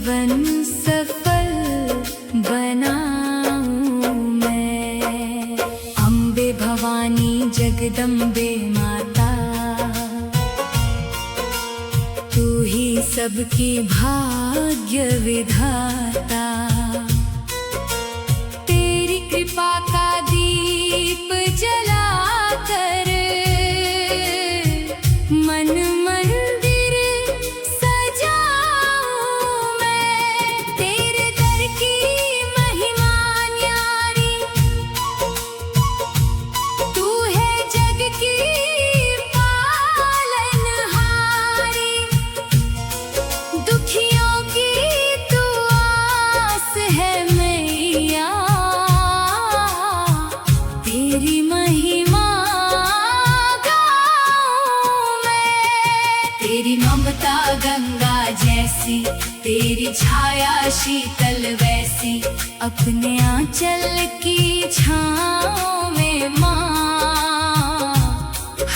जीवन सफल बनाऊं मैं। अम्बे भवानी जगदम्बे माता, तू ही सबकी भाग्य विधाता। तेरी कृपा का दीप जलाकर मन मंदिर सजाऊं मैं। तेरे दर की महिमा न्यारी, तू है जग की पालनहारी। दुखियों की तू आस है मैया, तेरी महिमा गाऊं मैं। तेरी ममता गंगा जैसी, तेरी छाया शीतल वैसी। अपने आंचल की छाँव में माँ,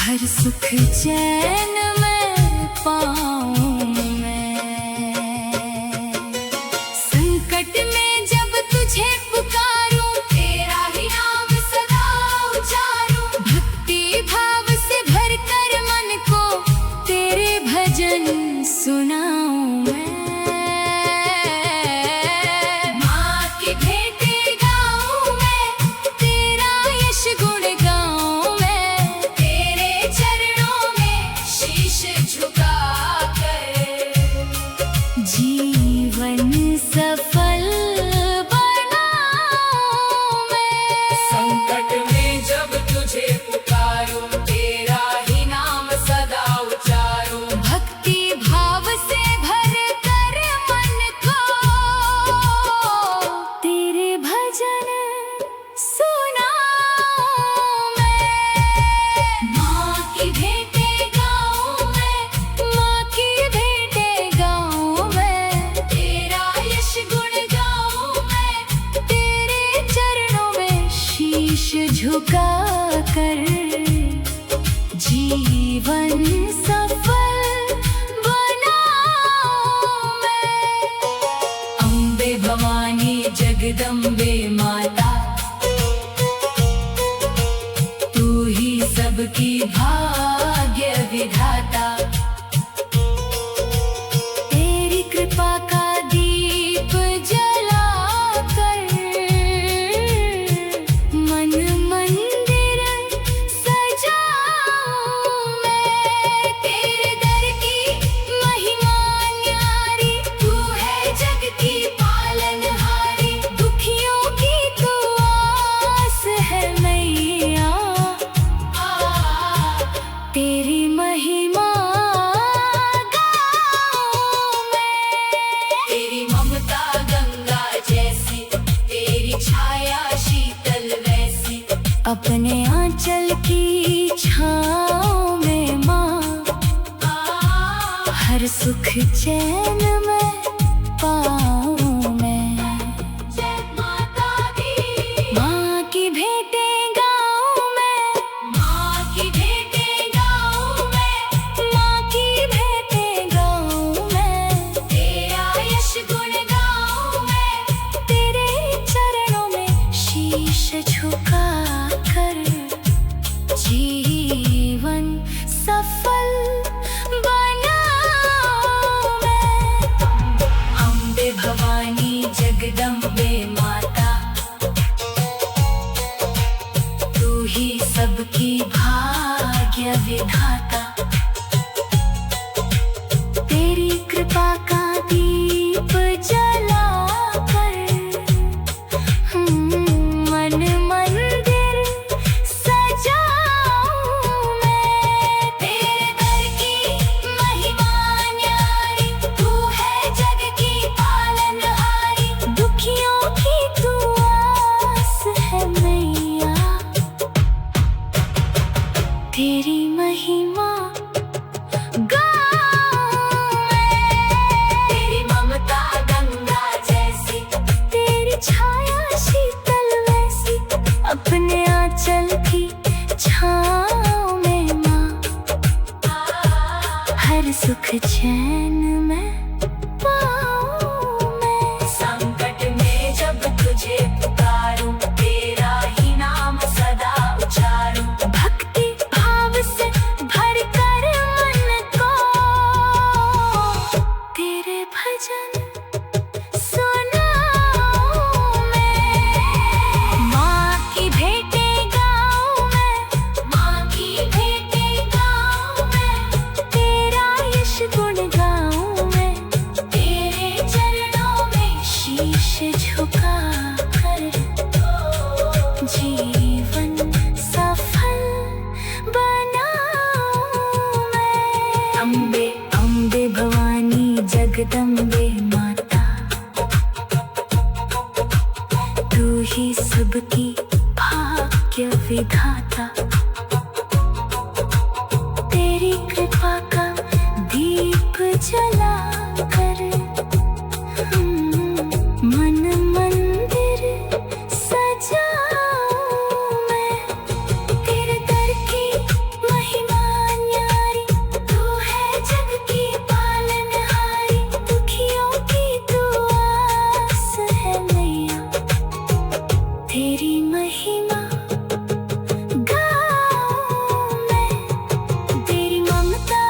हर सुख चैन में पाऊं मैं। संकट में जब तुझे पुकारूं, तेरा ही नाम सदा उचारूं। भक्ति भाव से भर कर मन को तेरे भजन सुनाऊं मैं। माँ की भेंटें गाऊं मैं, तेरा यश गुण गाऊं मैं। तेरे चरणों में शीश झुकाकर जीवन सफल बनाऊं मैं। संकट में जब तुझे पुकारूं, तेरा ही नाम सदा उचारूं। भक्ति भाव से भर कर मन को तेरे भजन सुनाऊं मैं। माँ की भेंटें गाऊं मैं, माँ की भेंटें गाऊं मैं। तेरा यश गुण गाऊं मैं, तेरे चरणों में शीश झुका कर जीवन सफल बनाऊं मैं। अम्बे भवानी जगदम्बे माता, तू ही सबकी भाग्य विधाता। तेरी कृपा का दीप जलाकर मन मंदिर सजाऊं मैं। तेरे दर की महिमा न्यारी, तू है जग की पालनहारी। दुखियों की तू आस है मैया, तेरी महिमा गाऊं मैं। तेरी ममता गंगा जैसी, तेरी छाया शीतल वैसी। अपने आंचल की छाँव में माँ, हर सुख चैन में पाऊं मैं। जय माता दी। माँ की भेंटें गाऊं मैं, माँ की भेंटें गाऊं मैं। माँ की भेंटें गाऊं मैं। तेरा यश गुण गाऊं मैं, तेरे चरणों में शीश झुका कर जीवन सफल बनाऊं मैं। भजन सुनाऊं मैं। माँ की भेंटें गाऊं मैं, माँ की भेंटें गाऊं मैं, तेरा यश गुण गाऊं मैं, तेरे चरणों में शीश झुका कर जीवन सफल बनाऊं मैं। अम्बे अम्बे भवानी जगदम्बे माता, तू ही सबकी भाग्य विधाता, तेरी कृपा का दीप जला कर मन मंदिर सजाऊं मैं। तेरे दर की महिमा न्यारी, तू है जग की पालनहारी, दुखियों की तू आस है मैया, तेरी महिमा गाऊं मैं। तेरी ममता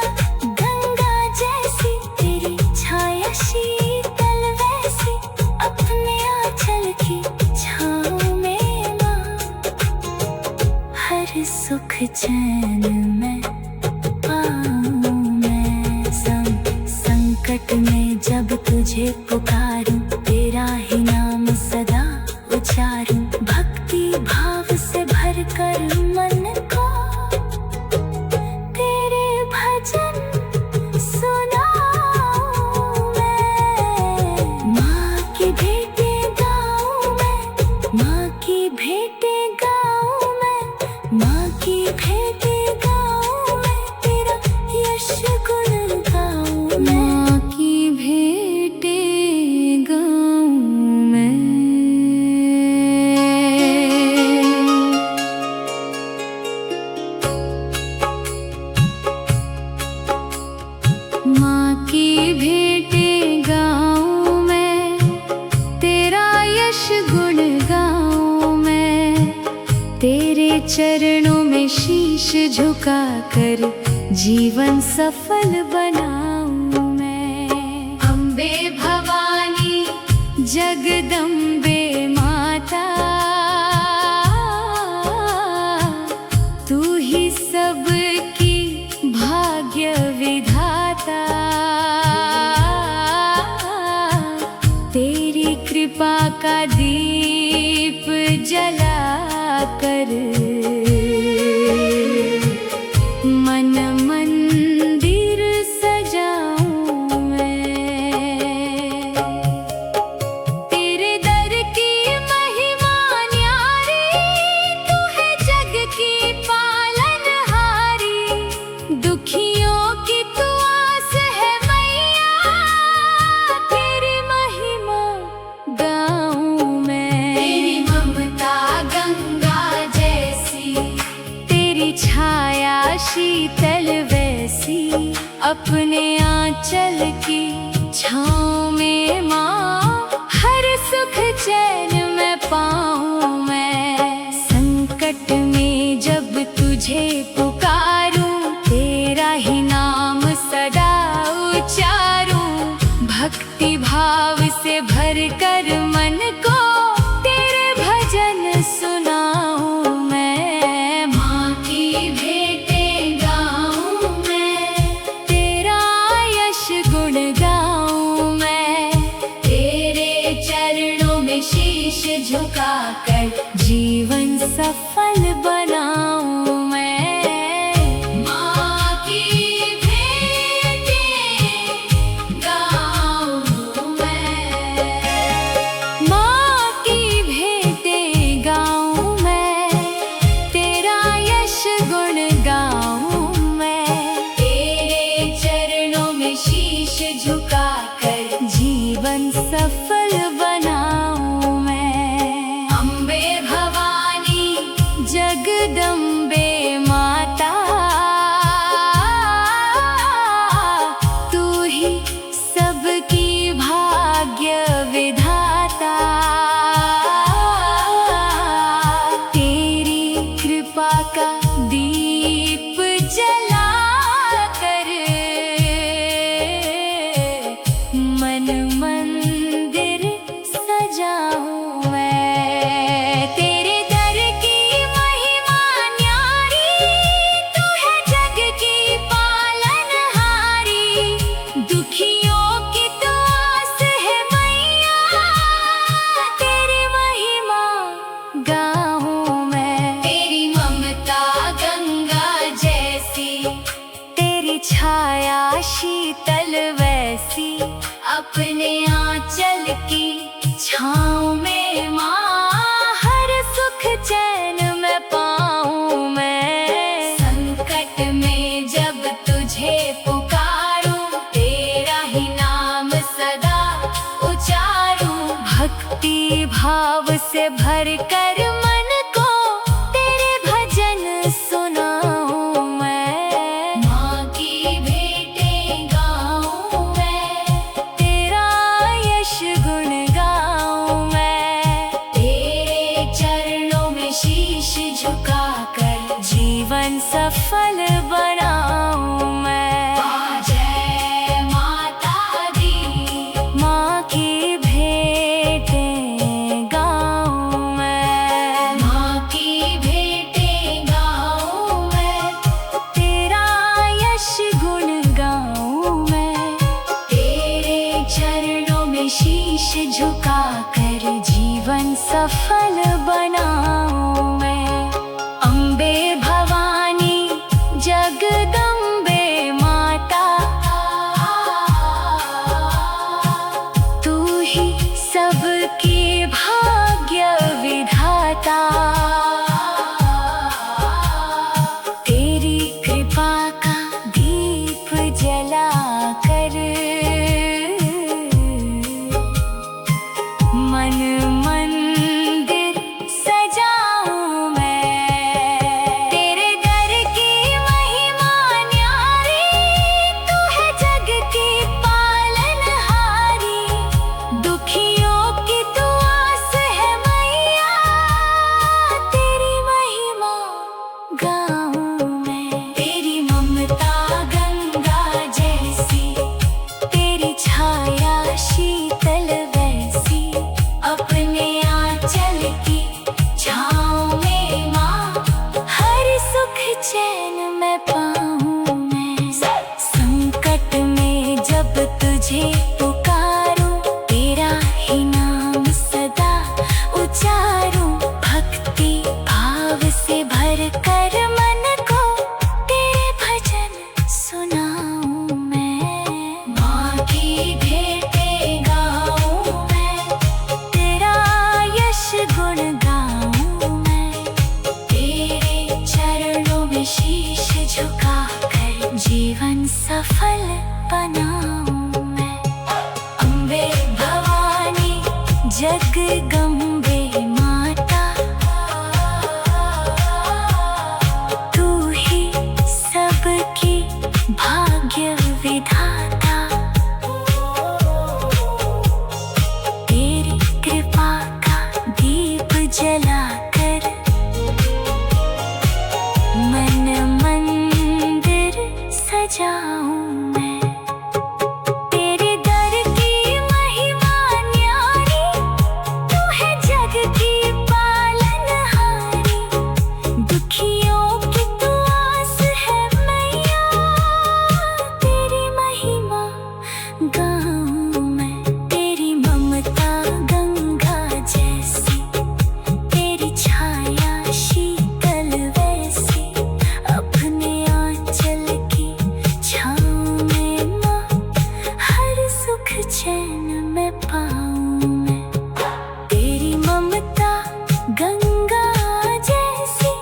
गंगा जैसी, तेरी छाया शीतल वैसी, अपने आंचल की छाँव में माँ, हर सुख चैन में पाऊं मैं। संकट में जब तुझे पुकारूं, तेरा ही नाम सदा उचारूं, भक्ति भाव से भर कर मन को तेरे भजन सुनाऊं मैं। माँ की भेंटें गाऊं मैं, माँ की भेंटें गाऊं मैं, माँ की भेंटें गाऊं मैं, तेरा यश गुण गाऊं मैं। माँ की भेंटें गाऊं मैं। माँ की भेंटें गाऊं मैं, तेरा यश गुण गाऊं मैं, तेरे चरणों में शीश झुका कर जीवन सफल बनाऊं मैं। अम्बे भवानी जगदम्बे माता, तू ही सबकी भाग्य विधाता, तेरी कृपा का दीप जला कर मन मंदिर सजाऊं मैं। तेरे दर की महिमा न्यारी, तू है जग की पालनहारी, दुखियों की तू आस है मैया, तेरी महिमा गाऊं मैं। तेरी ममता गंगा जैसी, तेरी छाया शीतल वैसी, अपने आंचल की छाँव में माँ, हर सुख चैन में पाऊं मैं। संकट में जब तुझे पुकारूं, तेरा ही नाम सदा उचारूं, भक्ति भाव से भर कर मन को तेरे भजन सुनाऊं मैं। माँ की भेंटें गाऊं मैं, तेरा यश गुण गाऊं मैं, तेरे चरणों में शीश झुका कर जीवन सफल बनाऊं मैं। माँ की भेंटें गाऊं मैं, माँ की भेंटें गाऊं मैं, तेरा यश गुण गाऊं मैं, तेरे चरणों में शीश झुका कर जीवन सफल बनाऊं मैं। अम्बे भवानी जगदम्बे माता, तू ही सबकी भाग्य विधाता, तेरी कृपा का दीप जला कर मन अपने आंचल की छाँव में माँ हर सुख चैन में पाऊँ मैं। संकट में जब तुझे पुकारूं तेरा ही नाम सदा उचारूं। भक्ति भाव से भर कर मन को तेरे भजन सुनाऊं मैं। माँ की भेंटें गाऊं मैं, तेरा यश गुण गाऊं मैं। तेरे चरणों में शीश झुकाकर जीवन सफल बनाऊं मैं। जय माता दी, माँ की भेंटें गाऊं मैं। माँ की भेंटें गाऊं मैं, तेरा यश गुण गाऊं मैं। तेरे चरणों में शीश झुकाकर जीवन सफल बनाऊं मैं। अम्बे भवानी जगदम्बे माता, तू ही सबकी भाग्य विधाता। तेरी कृपा का दीप जलाकर मन मंदिर सजाऊं मैं। तेरे दर की महिमा न्यारी, तू है जग की पालनहारी। दुखियों की तू आस है मैया, तेरी महिमा गाऊं मैं। तेरी ममता गंगा जैसी, तेरी छाया शीतल वैसी। अपने आंचल की छाँव में माँ हर सुख चैन में पाऊँ मैं। संकट में जब तुझे पुकारूं तेरा ही नाम सदा उचारूं। भक्ति भाव से भर कर मन को तेरे भजन सुनाऊं मैं। माँ की भेंटें गाऊं मैं, तेरा यश गुण गाऊं मैं। तेरे चरणों में शीश झुकाकर जीवन सफल बनाऊं मैं। अम्बे भवानी जगदम्बे माता, तू ही सबकी भाग्य विधाता। तेरी कृपा का दीप जलाकर मन मंदिर सजाऊं मैं। तेरे दर की महिमा न्यारी, तू है जग की पालनहारी। दुखियों की तू आस है मैया, तेरी महिमा गाऊं मैं। तेरी ममता गंगा जैसी, तेरी छाया शीतल वैसी। अपने आंचल की छाँव में माँ हर सुख चैन में पाऊं मैं। तेरी ममता गंगा जैसी,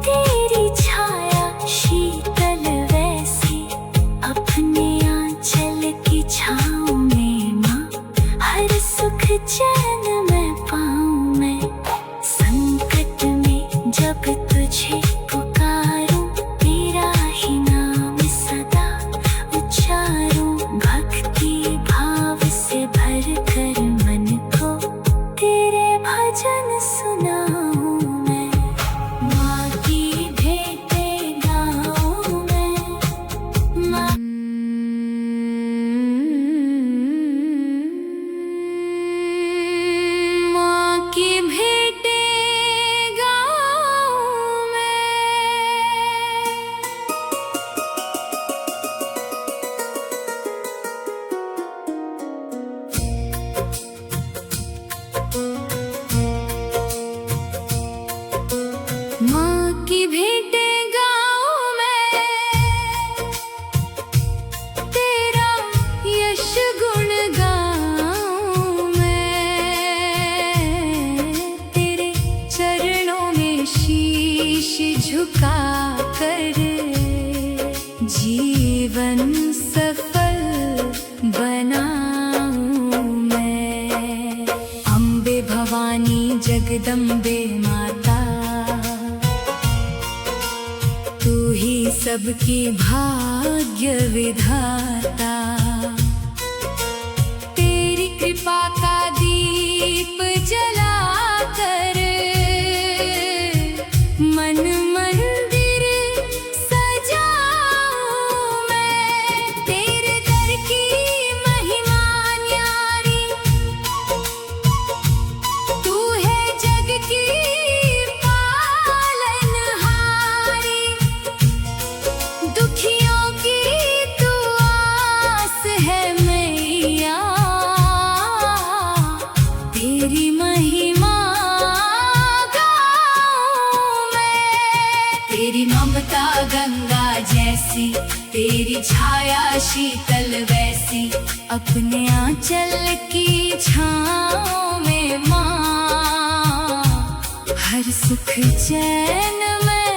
तेरी छाया शीतल वैसी। अपने आंचल की छाँव में माँ हर सुख चैन में पाऊं मैं। संकट में जब तुझे पुकारूं तेरा ही नाम सदा उचारूं। भक्ति भाव से जगदम्बे माता, तू ही सबकी भाग्य विधाता। तेरी कृपा का दीप जलाकर मन मंदिर सजाऊं मैं। तेरे दर की महिमा न्यारी, तू है जग की पालनहारी। दुखियों की तू आस है मैया, तेरी महिमा गाऊं मैं। तेरी ममता गंगा जैसी, तेरी छाया शीतल वैसी। अपने आंचल की छाँव में माँ, हर सुख चैन में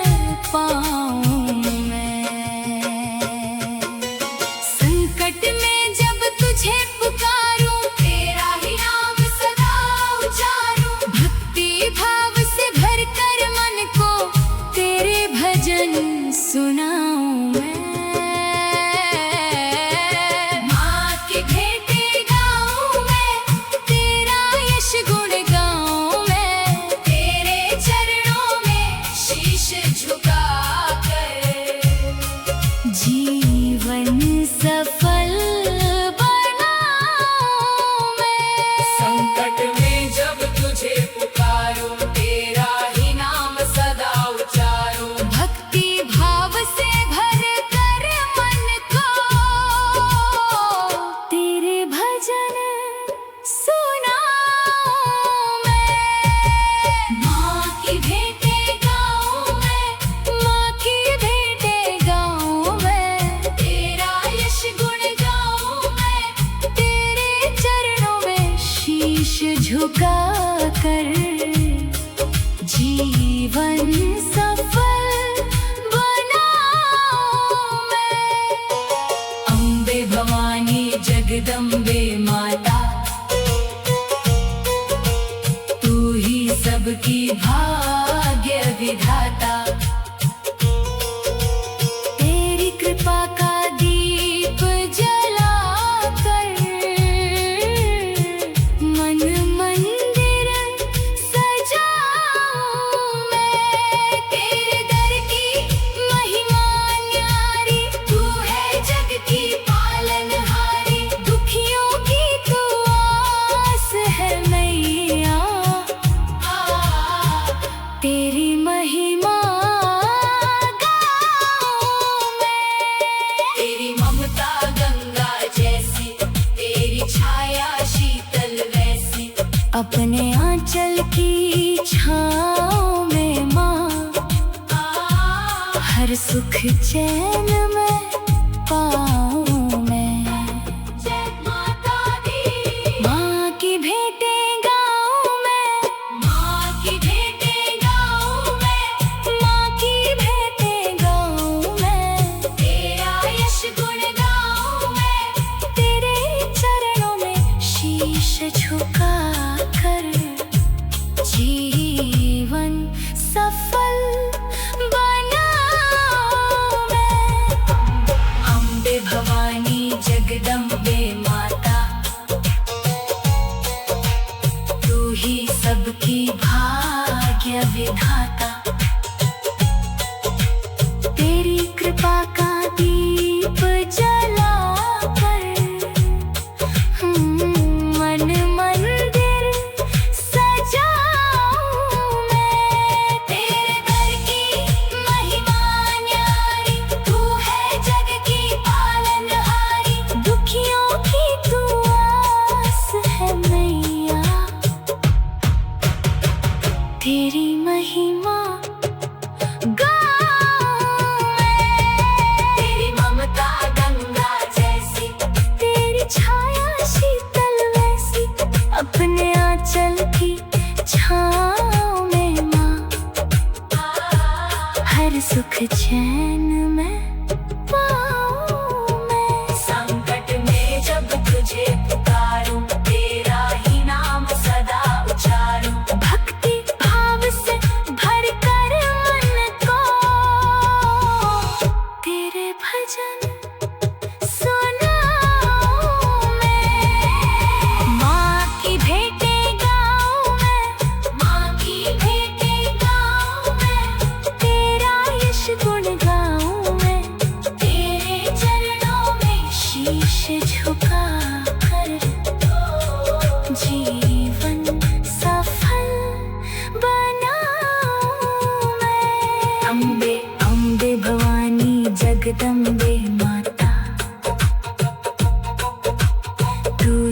पाऊं मैं। संकट में जब तुझे पुकारूं, तेरा ही नाम सदा उचारूं। भक्ति भाव से भर कर मन को तेरे भजन सुनाऊं मैं। माँ की भेंटें गाऊं मैं, तेरा यश गुण गाऊं मैं। तेरे चरणों में शीश झुकाकर जीवन सफल बनाऊं मैं। संकट में जब तुझे पुकारूं, तेरा ही नाम सदा उचारूं। भक्ति भाव से भर कर मन को तेरे भजन सुनाऊं मैं। माँ की भेंटें गाऊं मैं, माँ की भेंटें गाऊं मैं। तेरा यश गुण गाऊं मैं, तेरे चरणों में शीश झुका कर जीवन सफल बनाऊं मैं। अम्बे भवानी जगदम्बे माता, तू ही सबकी भाग्य विधाता। तेरी कृपा का दीप जलाकर मन मंदिर सजाऊं मैं। तेरे दर की महिमा न्यारी, तू है जग की पालनहारी। दुखियों की तू आस है मैया, तेरी महिमा गाऊं मैं। तेरी ममता गंगा जैसी, तेरी छाया शीतल वैसी। अपने आंचल की छाँव में माँ, हर सुख चैन में पाऊं मैं। जय माता दी। माँ की भेंटें गाऊं मैं, माँ की भेंटें गाऊं मैं। माँ की भेंटें गाऊं मैं। तेरा यश गुण गाऊं मैं, तेरे चरणों में शीश झुका कर जीवन सफल बनाऊं मैं। अम्बे भवानी जगदम्बे माता, तू ही सबकी भाग्य विधाता। तेरी कृपा का दीप जलाकर मन मंदिर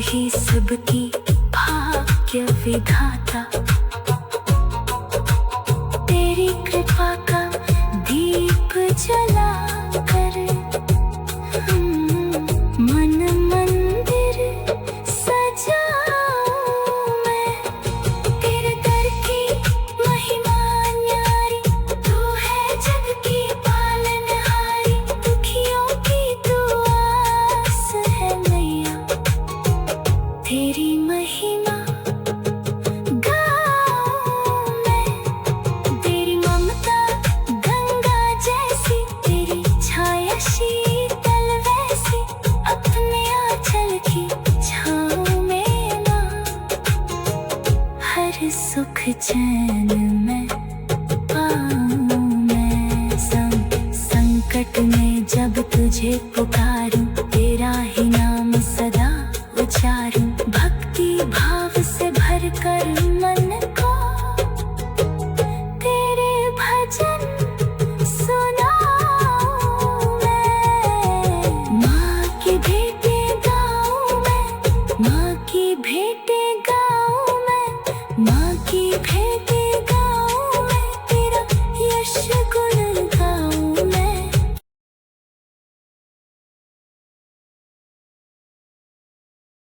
ही सबकी भाग्य विधाता, तेरी कृपा का दीप जला कर मन मंदिर सजाऊं मैं। तेरे दर की महिमा न्यारी, तू है जग की पालनहारी, दुखियों की तू आस है मैया, तेरी महिमा गाऊं मैं। तेरी ममता गंगा जैसी, तेरी छाया शीतल वैसी, अपने आंचल की छाँव में माँ, हर सुख चैन में पाऊं मैं। संकट में जब तुझे पुकारूं, तेरा ही नाम सदा उचारूं, भक्ति भाव से भर कर मन को तेरे भजन सुनाऊं मैं। माँ की भेंटें गाऊं मैं, माँ की भेंटें